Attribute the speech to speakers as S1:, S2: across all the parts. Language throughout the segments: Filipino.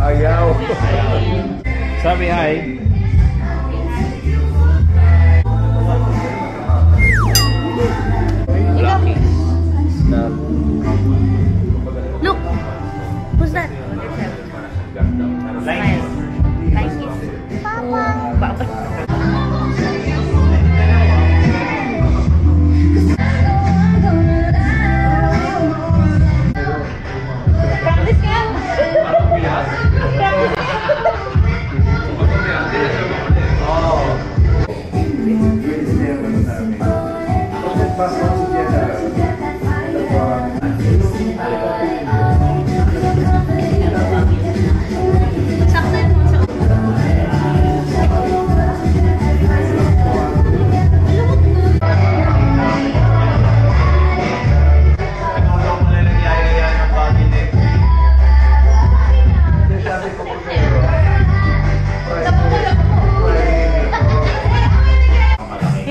S1: Ayaw. Sabi hi.
S2: Look, who's that? Smile. Like it. Papa. Practice nga.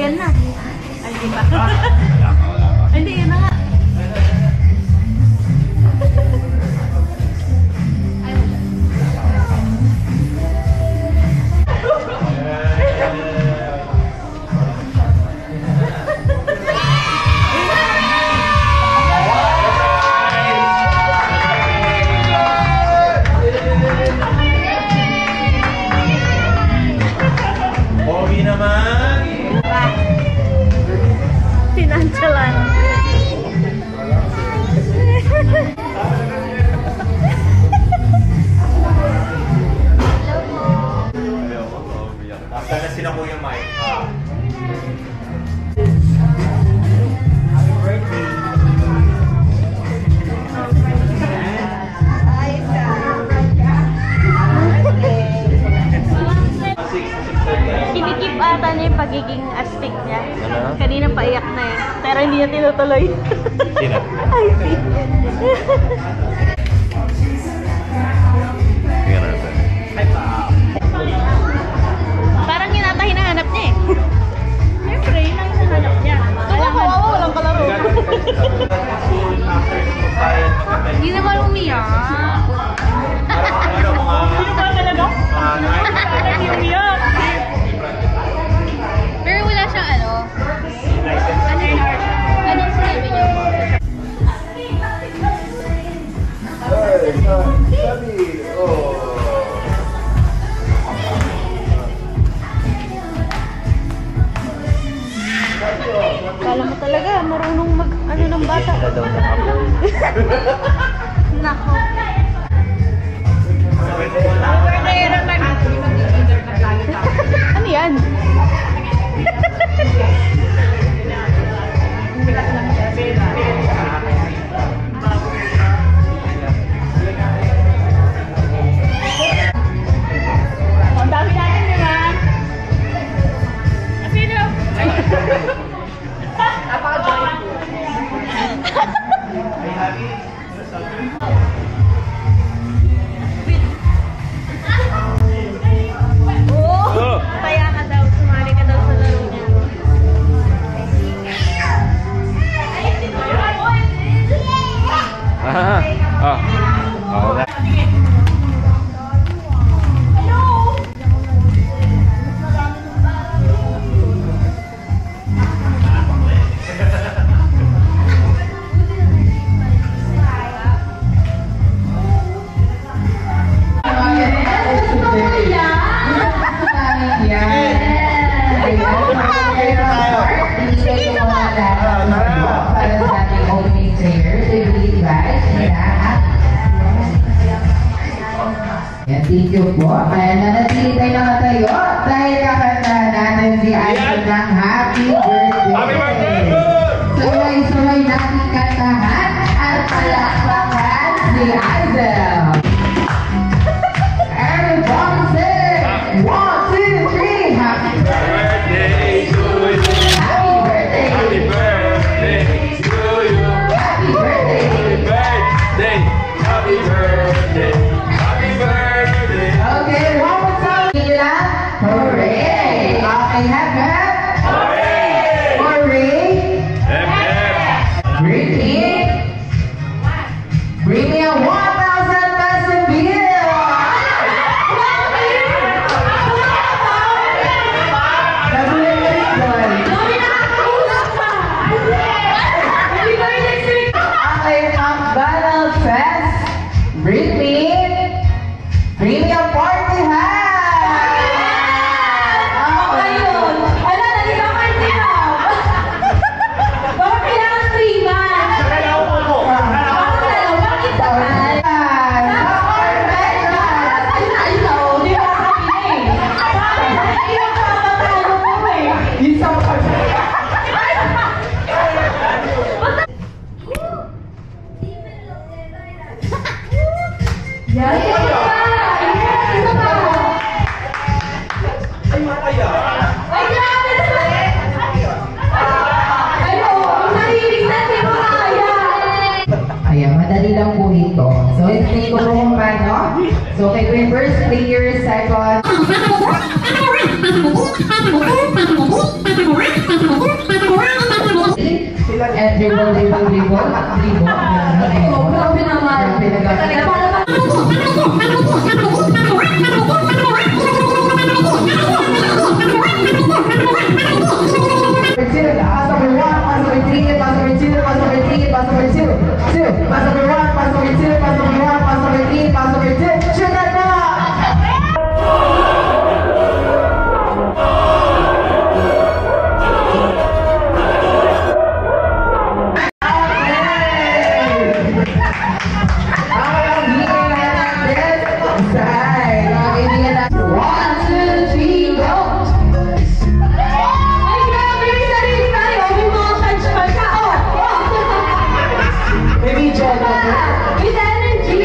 S2: Yan na. Ay, di ba? Hindi, yun na nga.
S1: Pogi naman.
S2: Sinansalan.
S1: Sana sila Kuya Mike.
S2: Kinikip ata niya yung pagiging astig niya. Kanina paiyak na eh. Pero hindi niya tinutuloy.
S1: Sino?
S2: Ay, si.
S1: Tingnan natin.
S2: Parang yun ata hinahanap niya eh. Siyempre, yun ang hinahanap niya. Kawawa, walang kalaro. Hindi naman umiyak.
S1: Ano mga...
S2: Hindi naman talaga? Hindi umiyak. Pero wala siyang ano. Anong sinabi niyo?
S1: Sabi, oh.
S2: Kala mo talaga, marunong mag ano ng bata. Nako. Ano yan? Ang dami natin, di ba? Sino? Oh! Kaya ka daw, sumali ka daw sa laro niya.
S3: Thank you po. Kaya nanatili tayo nakatayo dahil kakanta natin si Idol ng Happy Birthday!
S1: Happy birthday!
S3: Suloy-suloy natin kantahan at palakpakan si Idol! Everybody say 1, 2, 3! Happy
S1: Birthday to you.
S3: Happy birthday!
S1: Happy birthday to you.
S3: Happy birthday!
S1: Happy birthday. Happy birthday.
S3: Bring me Premium Party Hat!
S2: Ako yun. Wala, naging ako yung sinaw. Bakit kailangan 3 months? Bakit dalawa? Isa pa. Ayun na, ikaw. Di ba sabihin eh? Bakit? Iyong kapatalo mo eh.
S3: Isang
S2: Yan, isa pa. Isa pa. Ay, grabe naman. Ay, ang narinig na, di mo kaya.
S3: Ayan, madali lang po ito. So, explain ko po kung paano. So, kay Green first player, second. And dribble.
S2: Oh, grabe naman. Ay, grabe, may sarili tayo. May mga punch pa siya. With energy.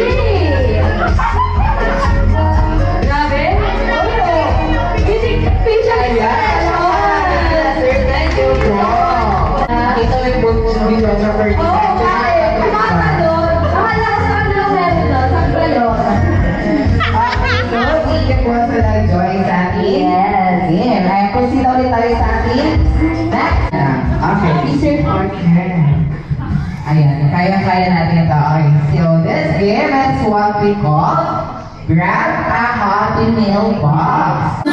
S2: Grabe. Facial expression. Oh, kahit. Kumata doon. Akala ko sa ano meron doon. Sa balon.
S3: Yes. Ayan, proceed ulit tayo sa ating next. Okay, research partner. Ayan, kaya-kaya natin ito. Okay, so this game is what we call Grab a Happy Meal Box.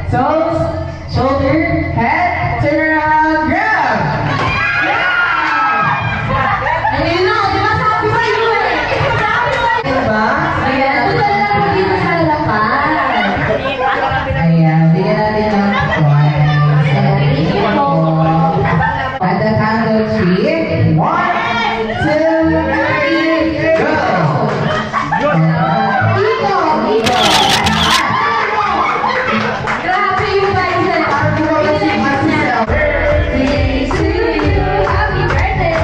S3: So, shoulder, head, turn around, grab!
S2: Ayun na, di ba sabi ko yun eh? Sabi ko yun.
S3: Diba?
S2: Ayan, ito na lang dito sa harapan.
S3: Ayan, bigyan natin ng points. At the count of 3, 1, 2, 3, go! Ito!
S2: Grabe yung bicep. Pinilis niya. Here's to you. Happy birthday.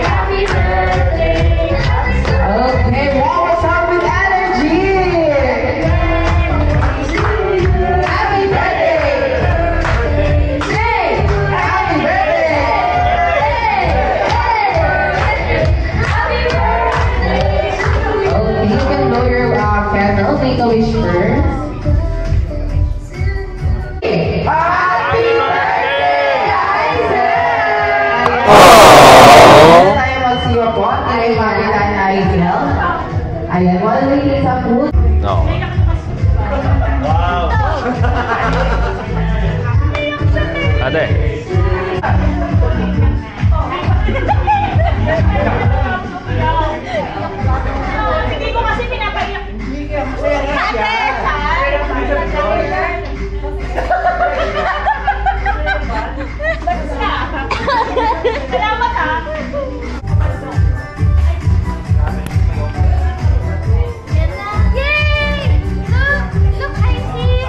S2: Happy birthday.
S3: Okay, what's up with energy? Happy birthday!
S2: Hey!
S3: Happy birthday!
S2: Happy birthday.
S3: Okay, you can blow your candle. Make a wish first. Happy birthday, Isaac! Ayan, tayo mag-siwa po. Tayo makita na Isaac. Ayan, while waiting sa food.
S1: No. Wow. Ate.
S2: Hindi ko kasi pinapaiyak. Ate, salamat ha. Yay! Look, I see.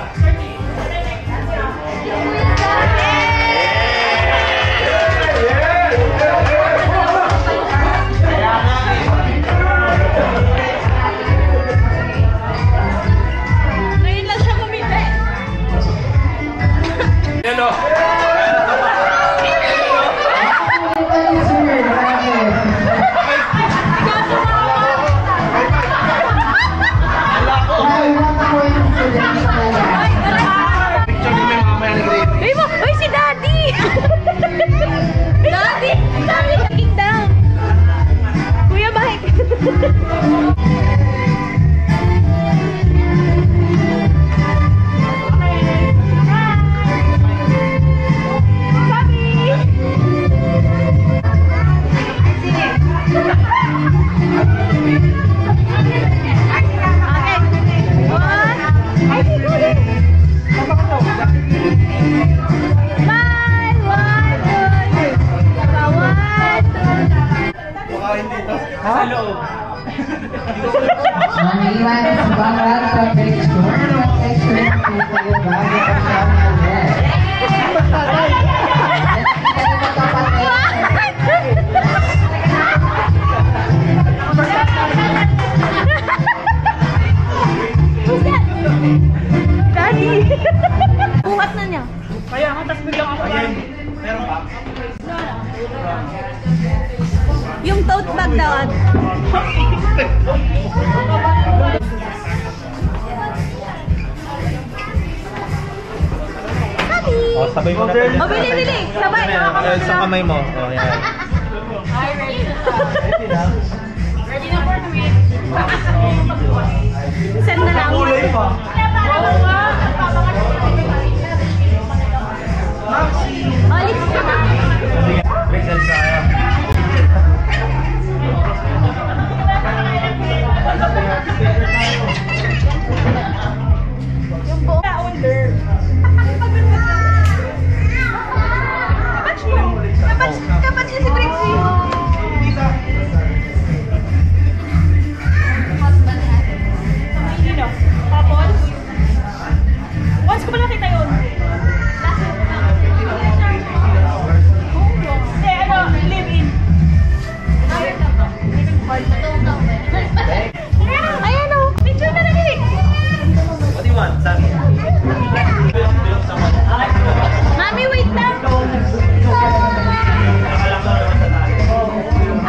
S3: Manis Bangat sa picture. Picture po kayo bago pa siya ulit.
S2: Daddy! Buhat na niya.
S1: Kaya nga, tapos biglang ako yan. Meron pa?
S2: Yung tote bag daw.
S1: Oh, sabay mo na pa dyan.
S2: O, bili! Sabay!
S1: Sa kamay mo. Oh, yan.
S2: Ready na for me. Send na lang.
S1: Kulay pa.
S2: Alis ka na.
S1: Sige, break dance tayo.
S2: Yung buong order. Kapat niya si Trixie. Sino? Tapos? Once ko ba nakita yun? Hindi, ano, live-in. Ayan o, picture na nagigit.
S1: What do you want? Sabi.
S2: Mami, wait lang.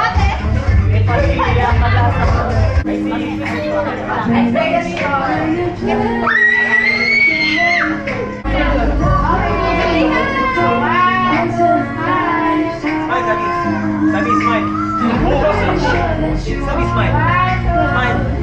S2: Ate?
S1: Smile, Sabi. Sabi, smile. Sabi, smile. Smile.